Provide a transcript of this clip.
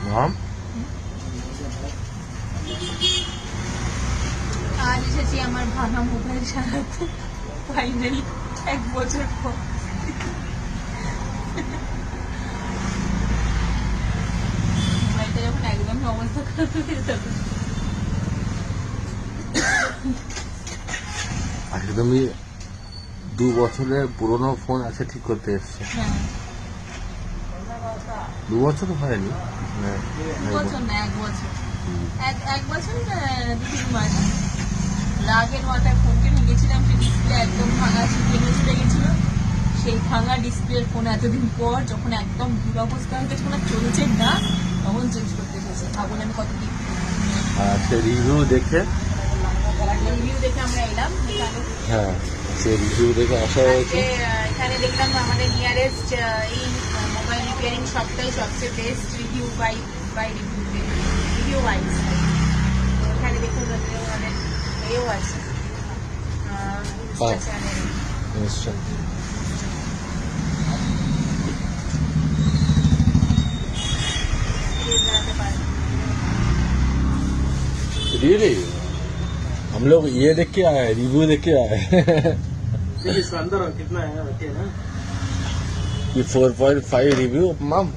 নাম আজ এসেছি আমার ভাঙা মোবাইল সারাতে, ফাইনালি 1 বছর পর। মোবাইলটা যখন একদমই অবস্থা খারাপ হয়ে যাবে। একদমই 2 বছরের পুরনো ফোন আছে ঠিক করতে এসছে। হ্যাঁ, 2 বছর হয়নি, 2 বছর না, 1 বছর। এক বছর 2-3 মাস। রাগের মাথায় ফোন কিনে গেছিলাম, সেই ডিসপ্লে একদম ভাঙা ছিঁড়ে গেছিল। সেই ভাঙা ডিসপ্লের ফোন এতদিন পর যখন একদম দুরবস্থা হয়ে গেছে, কোনো চলছে না, তখন চেঞ্জ করতে এসেছে। ভাবুন আমি কত কি আর সে রিভিউ দেখে রিভিউ দেখে আমরা এলাম এখানে। হ্যাঁ, সে রিভিউ দেখে আসা হয়েছে। এখানে দেখলাম আমাদের নিয়ারেস্ট এই মোবাইল রিপেয়ারিং শপটাই সবচেয়ে best review by review wise. এখানে দেখুন ওনাদের এও আছে। নিশ্চয় रियली हम लोग ये देख के आए, रिव्यू देख के आए। इसका अंदर कितना है, रखे ना 4.5 रिव्यू, मम